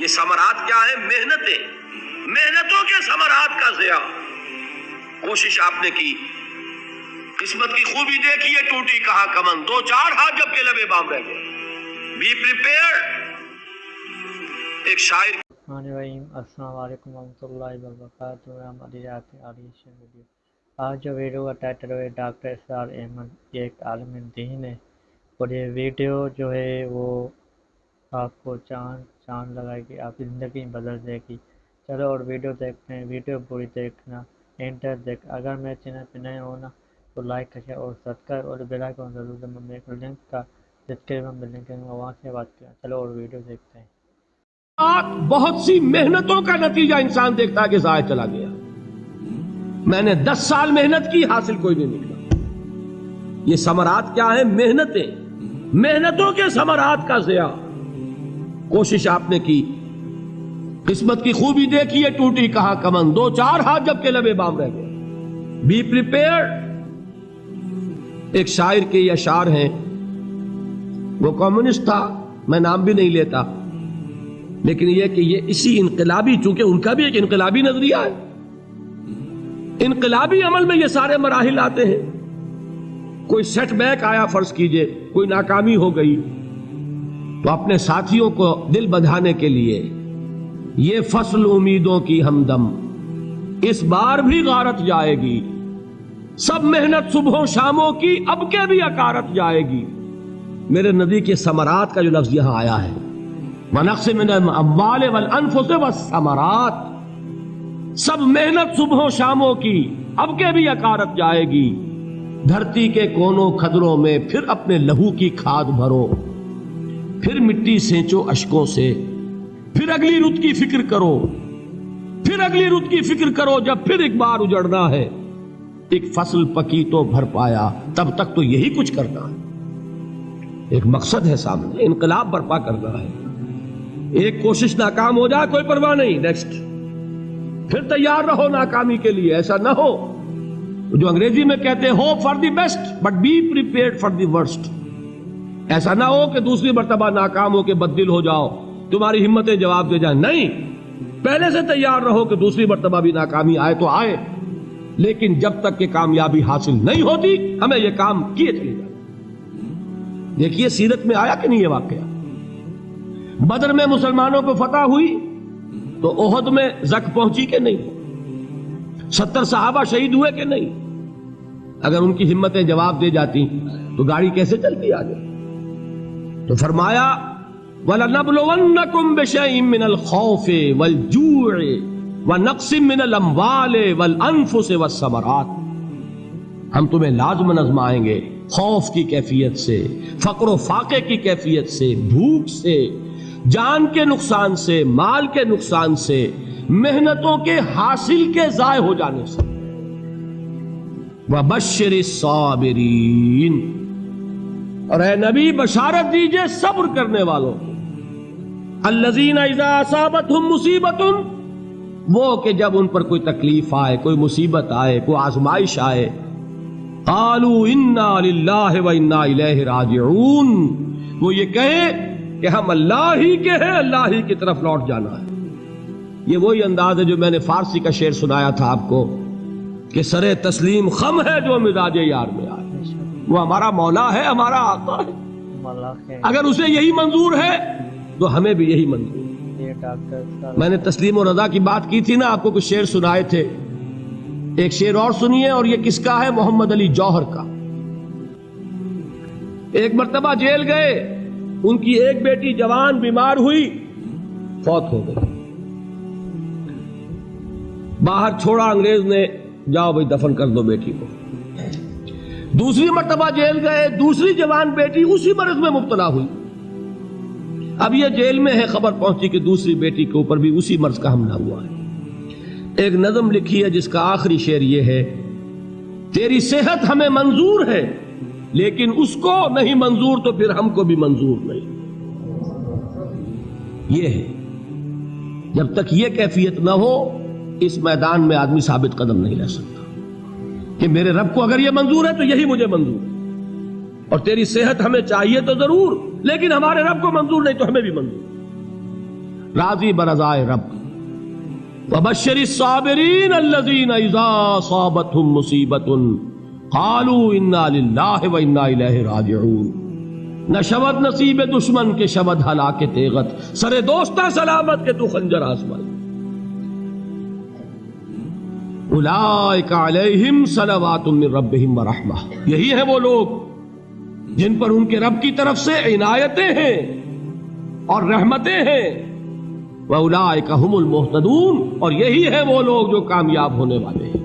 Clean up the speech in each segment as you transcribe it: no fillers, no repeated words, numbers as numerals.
یہ ثمرات کیا ہے؟ محنتیں، محنتوں کے ثمرات کا ضیاء۔ کوشش آپ نے کی، قسمت کی خوبی دیکھی ہے، ٹوٹی کہاں کمن، دو چار ہاتھ جب کے لبے بام رہ گئے۔ Be prepared. ایک شاعر السلام علیکم ورحمۃ اللہ وبرکاتہ۔ ہماری ویڈیو آج جو ویڈیو کا ٹائٹل ہے ڈاکٹر اسرار احمد، یہ ایک عالم دین ہے، اور یہ ویڈیو جو ہے وہ آپ کو چاند لگائے گی، آپ کی زندگی بدل دے گی۔ چلو اور ویڈیو دیکھتے ہیں، ویڈیو پوری دیکھنا، انٹر دیکھ۔ اگر میں چینل پہ نئے ہو نا تو لائک کریں اور سبسکرائب اور بیل آئیکن ضرور دبائیں۔ میرے لنک کا ڈسکرپشن میں لنک ہے، وہاں سے بات کریں۔ چلو اور ویڈیو دیکھتے ہیں۔ بہت سی محنتوں کا نتیجہ انسان دیکھتا ہے کہ ضائع چلا گیا۔ میں نے 10 سال محنت کی، حاصل کوئی نہیں نکلا۔ یہ ثمرات کیا ہیں؟ محنتیں، محنتوں کے ثمرات کا ضیاء۔ کوشش آپ نے کی، قسمت کی خوبی دیکھی ہے، ٹوٹی کہاں کمن، دو چار ہاتھ جب کے لبے بام رہ گئے۔ Be prepared. ایک شاعر کے یہ اشعار ہیں، وہ کمیونسٹ تھا، میں نام بھی نہیں لیتا، لیکن یہ کہ یہ اسی انقلابی، چونکہ ان کا بھی ایک انقلابی نظریہ ہے، انقلابی عمل میں یہ سارے مراحل آتے ہیں۔ کوئی سیٹ بیک آیا، فرض کیجئے کوئی ناکامی ہو گئی، تو اپنے ساتھیوں کو دل بندھانے کے لیے یہ فصل امیدوں کی ہمدم اس بار بھی غارت جائے گی، سب محنت صبحوں شاموں کی اب کے بھی اکارت جائے گی۔ میرے نبی کے ثمرات کا جو لفظ یہاں آیا ہے، وَنَقْصٍ مِّنَ الْأَمْوَالِ وَالْأَنفُسِ وَالثَّمَرَاتِ، سب محنت صبحوں شاموں کی اب کے بھی اکارت جائے گی۔ دھرتی کے کونوں کھدروں میں پھر اپنے لہو کی کھاد بھرو، پھر مٹی سینچو اشکوں سے، پھر اگلی رت کی فکر کرو، پھر اگلی رت کی فکر کرو، جب پھر ایک بار اجڑنا ہے۔ ایک فصل پکی تو بھر پایا، تب تک تو یہی کچھ کرنا ہے۔ ایک مقصد ہے سامنے، انقلاب برپا کرنا ہے۔ ایک کوشش ناکام ہو جائے کوئی پرواہ نہیں، نیکسٹ، پھر تیار رہو ناکامی کے لیے۔ ایسا نہ ہو جو انگریزی میں کہتے ہیں hope for the best but be prepared for the worst. ایسا نہ ہو کہ دوسری مرتبہ ناکام ہو کے بددل ہو جاؤ، تمہاری ہمتیں جواب دے جائیں۔ نہیں، پہلے سے تیار رہو کہ دوسری مرتبہ بھی ناکامی آئے تو آئے، لیکن جب تک کہ کامیابی حاصل نہیں ہوتی ہمیں یہ کام کیے چلے جائیں۔ دیکھیے سیرت میں آیا کہ نہیں یہ واقعہ؟ بدر میں مسلمانوں کو فتح ہوئی تو احد میں زک پہنچی کہ نہیں؟ 70 صحابہ شہید ہوئے کہ نہیں؟ اگر ان کی ہمتیں جواب دے جاتی تو گاڑی کیسے چلتی آگے؟ تو فرمایا وَلَنَبْلُوَنَّكُمْ بِشَيْءٍ مِّنَ الْخَوْفِ وَالْجُوعِ وَنَقْصٍ مِّنَ الْأَمْوَالِ وَالْأَنفُسِ وَالثَّمَرَاتِ، ہم تمہیں لازم آزمائیں گے، خوف کی کیفیت سے، فقر و فاقے کی کیفیت سے، بھوک سے، جان کے نقصان سے، مال کے نقصان سے، محنتوں کے حاصل کے ضائع ہو جانے سے۔ وَبَشِّرِ الصَّابِرِينَ، اور اے نبی بشارت دیجئے صبر کرنے والوں کو۔ الَّذِينَ إِذَا أَصَابَتْهُمْ مُصِيبَةٌ، وہ کہ جب ان پر کوئی تکلیف آئے، کوئی مصیبت آئے، کوئی آزمائش آئے، قَالُوا إِنَّا لِلَّهِ وَإِنَّا إِلَيْهِ رَاجِعُونَ، وہ یہ کہیں کہ ہم اللہ ہی کے ہیں، اللہ ہی کی طرف لوٹ جانا ہے۔ یہ وہی انداز ہے جو میں نے فارسی کا شعر سنایا تھا آپ کو کہ سرے تسلیم خم ہے جو مزاج یار میں آئے۔ وہ ہمارا مولا ہے، ہمارا آقا ہے، اگر اسے یہی منظور ہے تو ہمیں بھی یہی منظور ہے۔ میں نے تسلیم و رضا کی بات کی تھی نا، آپ کو کچھ شعر سنائے تھے، ایک شعر اور سنیے، اور یہ کس کا ہے؟ محمد علی جوہر کا۔ ایک مرتبہ جیل گئے، ان کی ایک بیٹی جوان بیمار ہوئی، فوت ہو گئی، باہر چھوڑا انگریز نے، جاؤ بھائی دفن کر دو بیٹی کو۔ دوسری مرتبہ جیل گئے، دوسری جوان بیٹی اسی مرض میں مبتلا ہوئی۔ اب یہ جیل میں ہے، خبر پہنچی کہ دوسری بیٹی کے اوپر بھی اسی مرض کا حملہ ہوا ہے۔ ایک نظم لکھی ہے جس کا آخری شعر یہ ہے، تیری صحت ہمیں منظور ہے لیکن اس کو نہیں منظور تو پھر ہم کو بھی منظور نہیں۔ یہ ہے، جب تک یہ کیفیت نہ ہو اس میدان میں آدمی ثابت قدم نہیں رہ سکتا کہ میرے رب کو اگر یہ منظور ہے تو یہی مجھے منظور ہے، اور تیری صحت ہمیں چاہیے تو ضرور، لیکن ہمارے رب کو منظور نہیں تو ہمیں بھی منظور۔ راضی برضائے رب. وبشر الصابرین الذین اذا اصابتهم مصیبۃ قالوا انا للہ وانا الیہ راجعون. نہ شود نصیب دشمن کے شود ہلاک تیغت، سر دوستہ سلامت کے تو خنجر آزمائے. اولئک علیہم صلوات من ربہم ورحمہ، یہی ہے وہ لوگ جن پر ان کے رب کی طرف سے عنایتیں ہیں اور رحمتیں ہیں. وَأُولَٰئِكَ هُمُ الْمُهْتَدُونَ، اور یہی ہے وہ لوگ جو کامیاب ہونے والے ہیں،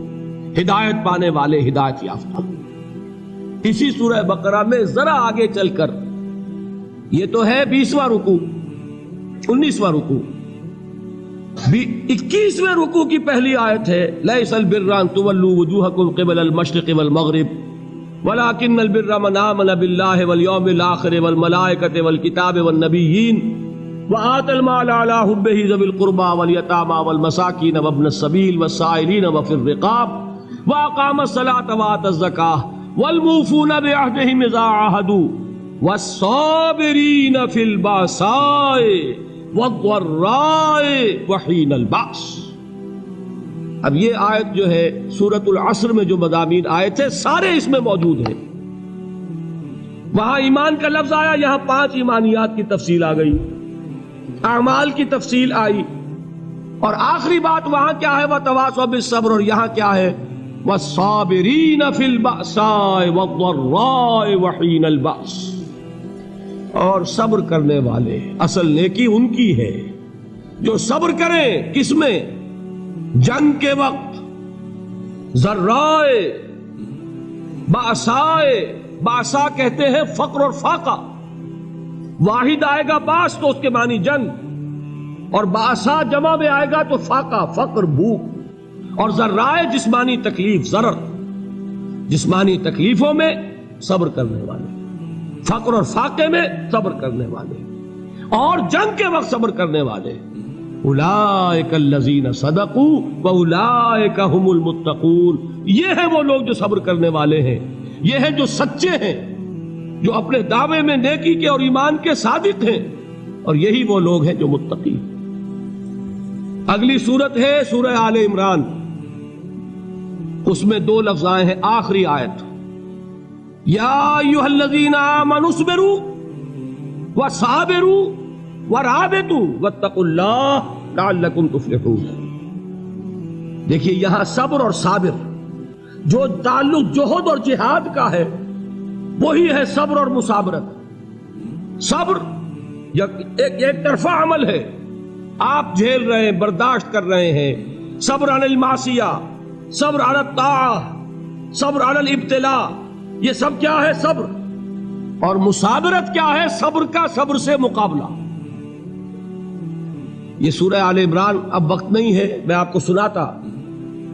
ہدایت پانے والے، ہدایت یافتہ. اسی سورہ بقرہ میں ذرا آگے چل کر، یہ تو ہے 20واں رکوع، 19واں رکوع، 21ویں رکوع کی پہلی آیت ہے لَيْسَ الْبِرَّ أَن تُوَلُّوا وُجُوهَكُمْ قِبَلَ الْمَشْرِقِ وَالْمَغْرِبِ وَلَٰكِنَّ الْبِرَّ مَنْ آمَنَ بِاللَّهِ وَالْيَوْمِ الْآخِرِ وَالْمَلَائِكَةِ وَالْكِتَابِ وَالنَّبِيِّينَ وآتى المال على حبه ذوي القربى واليتامى والمساكين وابن السبيل والسائلين وفي الرقاب وأقام الصلاة وآتى الزكاة والموفون بعهدهم إذا عاهدوا والصابرين في البأساء والضراء وحين البأس. اب یہ آیت جو ہے سورۃ العصر میں جو مضامین آئے تھے سارے اس میں موجود ہیں. وہاں ایمان کا لفظ آیا، یہاں 5 ایمانیات کی تفصیل آ گئی، اعمال کی تفصیل آئی، اور آخری بات وہاں کیا ہے وَتَوَاصَوْا بِالصَّبْرِ، اور یہاں کیا ہے وَالصَّابِرِينَ فِي الْبَأْسَاءِ وَالضَّرَّاءِ وَحِينَ الْبَأْسِ، اور صبر کرنے والے. اصل نیکی ان کی ہے جو صبر کریں، کس میں؟ جنگ کے وقت. ذرائے، بأسائے، بأسا کہتے ہیں فقر اور فاقہ. واحد آئے گا باس تو اس کے معنی جنگ، اور باسا جمع میں آئے گا تو فاقہ، فقر، بھوک. اور ذرائے جسمانی تکلیف، ضرر، جسمانی تکلیفوں میں صبر کرنے والے، فقر اور فاقے میں صبر کرنے والے، اور جنگ کے وقت صبر کرنے والے. اولئک الذین صدقوا واولئک هم المتقون، یہ ہیں وہ لوگ جو صبر کرنے والے ہیں، یہ ہیں جو سچے ہیں، جو اپنے دعوے میں نیکی کے اور ایمان کے صادق ہیں، اور یہی وہ لوگ ہیں جو متقی. اگلی سورت ہے سورہ آل عمران، اس میں 2 لفظ آئے ہیں آخری آیت، یا ایھا الذین آمنوا اصبروا وصابروا ورابطوا واتقوا اللہ لعلکم تفلحون. دیکھیے یہاں صبر اور صابر جو تعلق جہد اور جہاد کا ہے وہی ہے صبر اور مصابرت. صبر ایک طرفہ عمل ہے، آپ جھیل رہے ہیں، برداشت کر رہے ہیں. صبر علی المعصیہ، صبر علی الطاعہ، صبر علی الابتلاء، یہ سب کیا ہے؟ صبر. اور مصابرت کیا ہے؟ صبر کا صبر سے مقابلہ. یہ سورہ آل عمران، اب وقت نہیں ہے میں آپ کو سناتا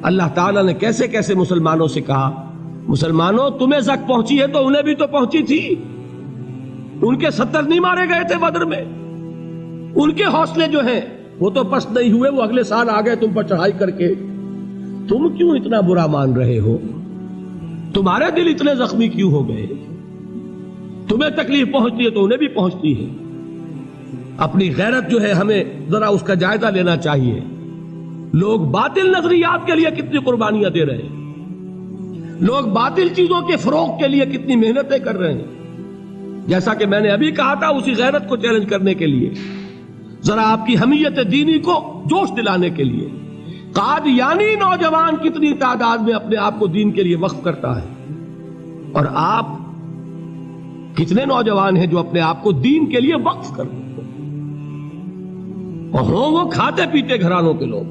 اللہ تعالیٰ نے کیسے کیسے مسلمانوں سے کہا، مسلمانوں تمہیں زک پہنچی ہے تو انہیں بھی تو پہنچی تھی. ان کے 70 نہیں مارے گئے تھے بدر میں؟ ان کے حوصلے جو ہیں وہ تو پست نہیں ہوئے، وہ اگلے سال آ گئے تم پر چڑھائی کر کے. تم کیوں اتنا برا مان رہے ہو؟ تمہارے دل اتنے زخمی کیوں ہو گئے؟ تمہیں تکلیف پہنچتی ہے تو انہیں بھی پہنچتی ہے. اپنی غیرت جو ہے ہمیں ذرا اس کا جائزہ لینا چاہیے. لوگ باطل نظریات کے لیے کتنی قربانیاں دے رہے ہیں، لوگ باطل چیزوں کے فروغ کے لیے کتنی محنتیں کر رہے ہیں. جیسا کہ میں نے ابھی کہا تھا، اسی غیرت کو چیلنج کرنے کے لیے، ذرا آپ کی حمیت دینی کو جوش دلانے کے لیے، قادیانی نوجوان کتنی تعداد میں اپنے آپ کو دین کے لیے وقف کرتا ہے، اور آپ کتنے نوجوان ہیں جو اپنے آپ کو دین کے لیے وقف کرتے ہیں، اور ہوں وہ کھاتے پیتے گھرانوں کے لوگ.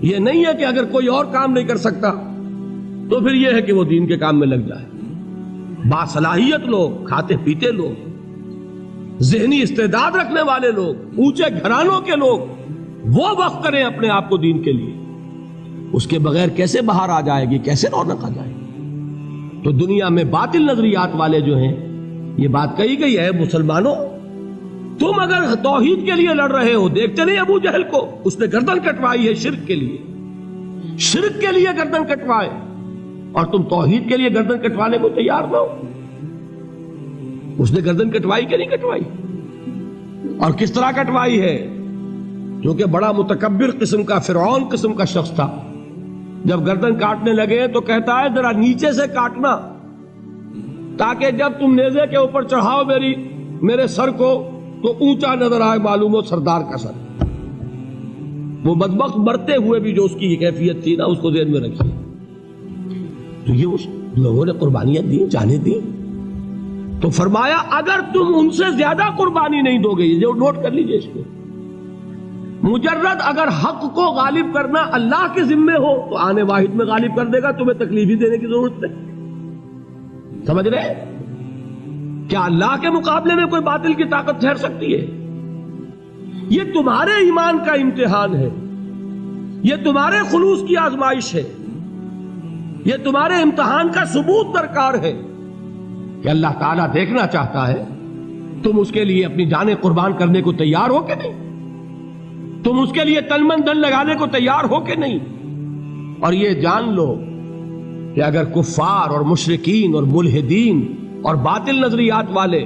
یہ نہیں ہے کہ اگر کوئی اور کام نہیں کر سکتا تو پھر یہ ہے کہ وہ دین کے کام میں لگ جائے. باصلاحیت لوگ، کھاتے پیتے لوگ، ذہنی استعداد رکھنے والے لوگ، اونچے گھرانوں کے لوگ، وہ وقف کریں اپنے آپ کو دین کے لیے. اس کے بغیر کیسے باہر آ جائے گی، کیسے رونق آ جائے گی؟ تو دنیا میں باطل نظریات والے جو ہیں، یہ بات کہی گئی ہے، مسلمانوں تم اگر توحید کے لیے لڑ رہے ہو، دیکھتے نہیں ابو جہل کو، اس نے گردن کٹوائی ہے شرک کے لیے، شرک کے لیے گردن کٹوائے، اور تم توحید کے لیے گردن کٹوانے کو تیار نہ ہو. اس نے گردن کٹوائی کہ نہیں کٹوائی؟ اور کس طرح کٹوائی ہے؟ جو کہ بڑا متکبر قسم کا فرعون قسم کا شخص تھا، جب گردن کاٹنے لگے تو کہتا ہے ذرا نیچے سے کاٹنا تاکہ جب تم نیزے کے اوپر چڑھاؤ میرے سر کو تو اونچا نظر آئے، معلوم ہو سردار کا سر۔ وہ بدبخت مرتے ہوئے بھی جو اس کی یہ کیفیت تھی نا، اس کو ذہن میں رکھیے۔ تو یہ اس لوگوں نے قربانیاں دی، جانیں دی، تو فرمایا اگر تم ان سے زیادہ قربانی نہیں دو گے، یہ نوٹ کر لیجئے اس کو، مجرد اگر حق کو غالب کرنا اللہ کے ذمے ہو تو آنے واحد میں غالب کر دے گا، تمہیں تکلیف ہی دینے کی ضرورت نہیں۔ سمجھ رہے؟ کیا اللہ کے مقابلے میں کوئی باطل کی طاقت ٹھہر سکتی ہے؟ یہ تمہارے ایمان کا امتحان ہے، یہ تمہارے خلوص کی آزمائش ہے، یہ تمہارے امتحان کا ثبوت درکار ہے کہ اللہ تعالیٰ دیکھنا چاہتا ہے تم اس کے لیے اپنی جانیں قربان کرنے کو تیار ہو کہ نہیں، تم اس کے لیے تن من دھن لگانے کو تیار ہو کہ نہیں۔ اور یہ جان لو کہ اگر کفار اور مشرکین اور ملحدین اور باطل نظریات والے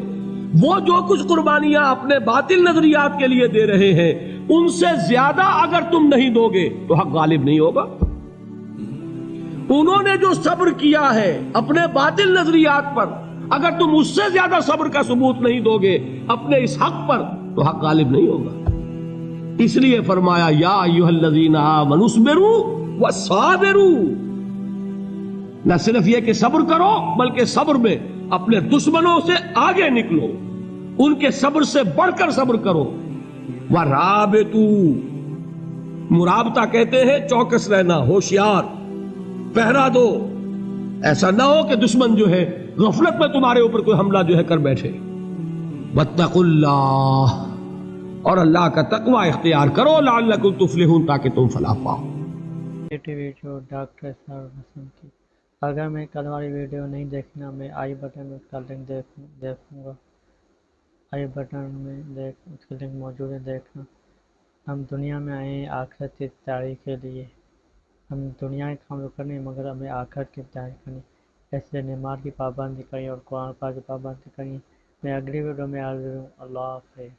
وہ جو کچھ قربانیاں اپنے باطل نظریات کے لیے دے رہے ہیں، ان سے زیادہ اگر تم نہیں دو گے تو حق غالب نہیں ہوگا۔ انہوں نے جو صبر کیا ہے اپنے باطل نظریات پر، اگر تم اس سے زیادہ صبر کا ثبوت نہیں دو گے اپنے اس حق پر تو حق غالب نہیں ہوگا۔ اس لیے فرمایا یا ایھا الذین آمنوا اصبروا وصابروا، نہ صرف یہ کہ صبر کرو بلکہ صبر میں اپنے دشمنوں سے آگے نکلو، ان کے صبر سے بڑھ کر صبر کرو۔ وَرَابِطُوا، مرابطہ کہتے ہیں چوکس رہنا، ہوشیار، پہرا دو، ایسا نہ ہو کہ دشمن جو ہے غفلت میں تمہارے اوپر کوئی حملہ جو ہے کر بیٹھے۔ وَاتَّقُوا اللَّهَ، اور اللہ کا تقوی اختیار کرو، لعلکم تفلحون، تاکہ تم فلاح پاؤ۔ ویڈیو ڈاکٹر اسرار حسن کی، اگر میں کل والی ویڈیو نہیں دیکھنا، میں آئی بٹن میں اس کا لنک دیکھوں گا، آئی بٹن میں اس کا لنک موجود ہے، دیکھنا۔ ہم دنیا میں آئے ہیں آخرت کی تیاری کے لیے، ہم دنیا کے کام کرنے مگر ہمیں آخرت کی تیاری کرنی، ایسے نماز کی پابندی کریے اور قرآن پاک کی پابندی کریے۔ میں اگلی ویڈیو میں حاضر ہوں، اللہ حافظ۔